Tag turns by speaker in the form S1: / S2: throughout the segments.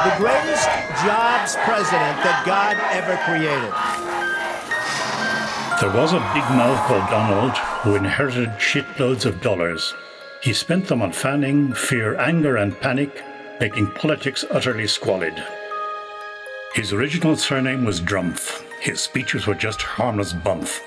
S1: the greatest jobs president that God ever created.
S2: There was a big mouth called Donald who inherited shitloads of dollars. He spent them on fanning fear, anger, and panic, making politics utterly squalid. His original surname was Drumpf. His speeches were just harmless bumf.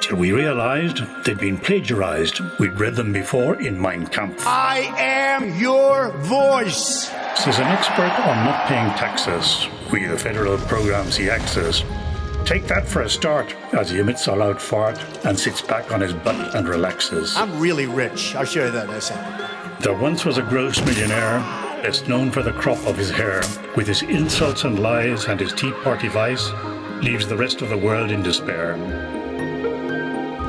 S2: Till we realized they'd been plagiarized. We'd read them before in Mein Kampf.
S1: I am your voice.
S2: Says an expert on not paying taxes, we the federal programs he access. Take that for a start, as he emits a loud fart and sits back on his butt and relaxes.
S1: I'm really rich. I'll show you that in a second.
S2: There once was a gross millionaire, best known for the crop of his hair. With his insults and lies and his Tea Party vice, leaves the rest of the world in despair.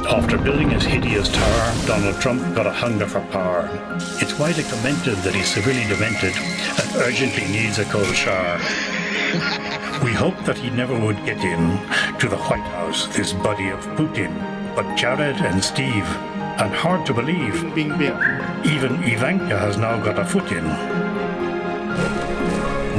S2: After building his hideous tower, Donald Trump got a hunger for power. It's widely commented that he's severely demented and urgently needs a cold shower. We hoped that he never would get in to the White House, this buddy of Putin. But Jared and Steve, and hard to believe,
S1: Bing, bing.
S2: even Ivanka has now got a foot in.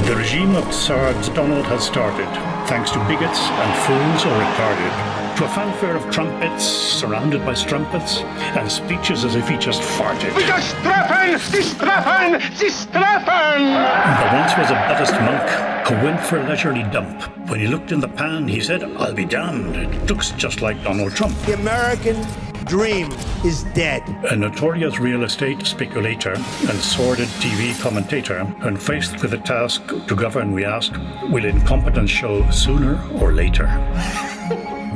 S2: The regime of Tsars Donald has started, thanks to bigots and fools or retarded, to a fanfare of trumpets surrounded by strumpets and speeches as if he just farted.
S3: Wieder straffen! Sie straffen! Sie straffen!
S2: There once was a Buddhist monk who went for a leisurely dump. When he looked in the pan, he said, "I'll be damned. It looks just like Donald Trump."
S1: The American dream is dead.
S2: A notorious real estate speculator and sordid TV commentator, when faced with the task to govern, we ask, will incompetence show sooner or later?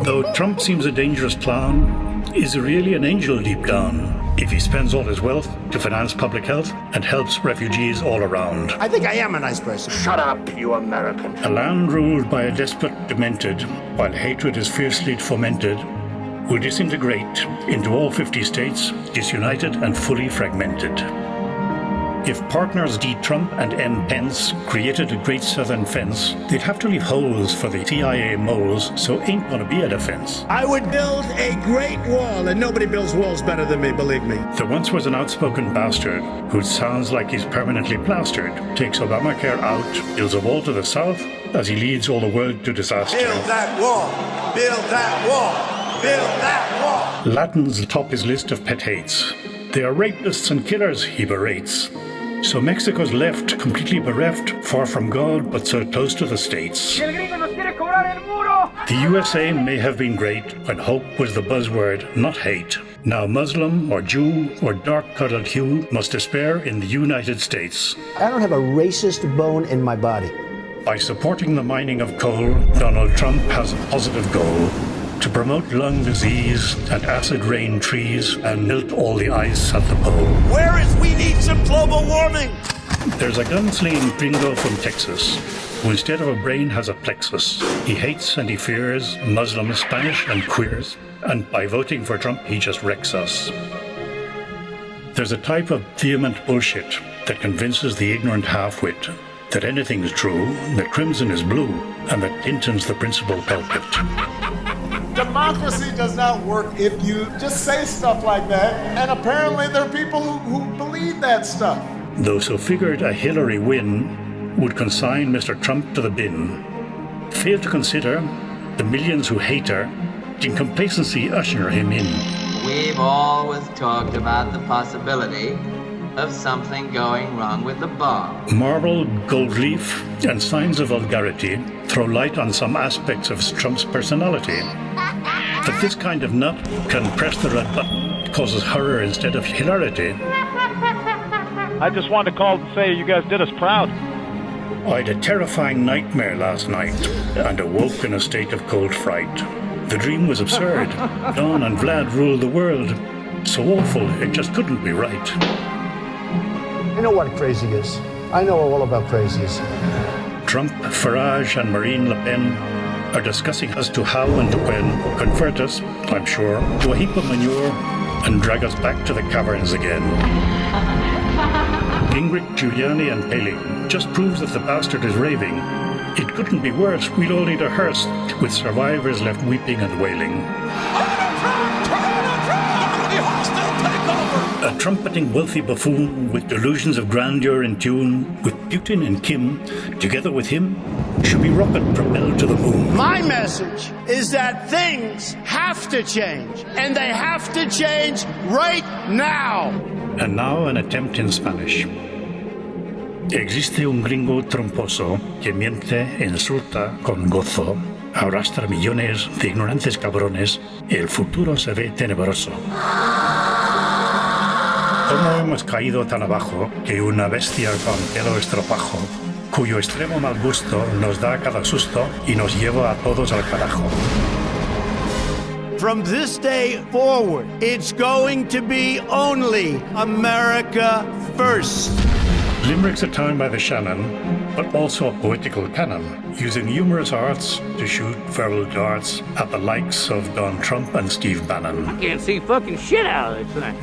S2: Though Trump seems a dangerous clown, is he really an angel deep down? If he spends all his wealth to finance public health and helps refugees all around.
S1: I think I am a nice person.
S3: Shut up, you American.
S2: A land ruled by a despot demented, while hatred is fiercely fomented, will disintegrate into all 50 states, disunited and fully fragmented. If partners D. Trump and N. Pence created a great southern fence, they'd have to leave holes for the CIA moles, so ain't gonna be a defense.
S1: I would build a great wall, and nobody builds walls better than me, believe me.
S2: There once was an outspoken bastard who sounds like he's permanently plastered, takes Obamacare out, builds a wall to the south as he leads all the world to disaster.
S1: Build that wall. Build that wall. Build that wall.
S2: Latins top his list of pet hates. They are rapists and killers, he berates. So Mexico's left, completely bereft, far from God, but so close to the States. The USA may have been great when hope was the buzzword, not hate. Now Muslim or Jew or dark-colored hue must despair in the United States.
S1: I don't have a racist bone in my body.
S2: By supporting the mining of coal, Donald Trump has a positive goal: to promote lung disease and acid rain trees and melt all the ice at the pole.
S1: Where is we need some global warming?
S2: There's a gunslinging gringo from Texas who instead of a brain has a plexus. He hates and he fears Muslims, Spanish and queers, and by voting for Trump he just wrecks us. There's a type of vehement bullshit that convinces the ignorant half-wit that anything's true, that crimson is blue, and that Clinton's the principal culprit.
S4: Democracy does not work if you just say stuff like that, and apparently there are people who believe that stuff.
S2: Those who figured a Hillary win would consign Mr. Trump to the bin, fail to consider the millions who hate her, in complacency usher him in.
S5: We've always talked about the possibility of something going wrong with the bomb.
S2: Marble, gold leaf, and signs of vulgarity throw light on some aspects of Trump's personality. That this kind of nut can press the red button causes horror instead of hilarity.
S6: I just wanted to call and say you guys did us proud.
S2: I had a terrifying nightmare last night and awoke in a state of cold fright. The dream was absurd. Don and Vlad ruled the world. So awful, it just couldn't be right.
S1: I know what crazy is. I know all about crazies.
S2: Trump, Farage, and Marine Le Pen are discussing as to how and when convert us, I'm sure, to a heap of manure and drag us back to the caverns again. Gingrich, Giuliani, and Palin just proves that the bastard is raving. It couldn't be worse. We'd all need a hearse, with survivors left weeping and wailing. A trumpeting wealthy buffoon with delusions of grandeur in tune, with Putin and Kim, together with him, should be rocket propelled to the moon.
S1: My message is that things have to change, and they have to change right now.
S2: And now an attempt in Spanish. Existe un gringo tramposo que miente e insulta con gozo, arrastra millones de ignorantes cabrones, el futuro se ve tenebroso. ¿Cómo hemos caído tan abajo que una bestia con pelo estropajo, cuyo extremo mal gusto nos da cada susto y nos lleva a todos al carajo?
S1: From this day forward, it's going to be only America first.
S2: Limerick's a town by the Shannon, but also a poetical canon, using humorous arts to shoot feral darts at the likes of Don Trump and Steve Bannon.
S7: Can't see fucking shit out of this thing.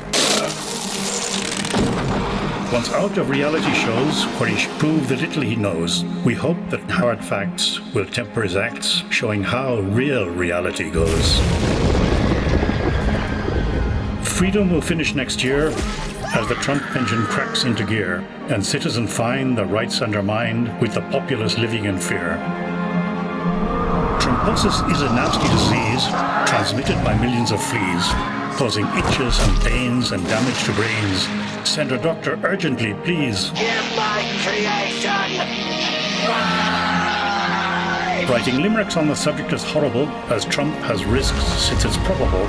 S2: Once out of reality shows where he should prove the little he knows, we hope that hard facts will temper his acts, showing how real reality goes. Freedom will finish next year as the Trump engine cracks into gear and citizens find their rights undermined with the populace living in fear. Trumposis is a nasty disease transmitted by millions of fleas, causing itches and pains and damage to brains. Send a doctor urgently, please.
S3: Give my creation!
S2: Writing limericks on the subject is horrible, as Trump has risks since it's probable.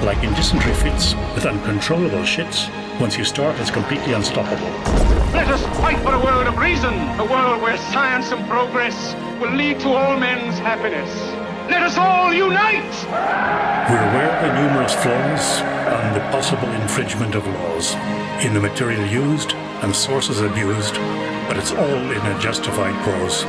S2: Like in dysentery fits with uncontrollable shits, once you start, it's completely unstoppable.
S3: Let us fight for a world of reason, a world where science and progress will lead to all men's happiness. Let us all unite!
S2: We're aware of the numerous flaws and the possible infringement of laws in the material used and sources abused, but it's all in a justified cause.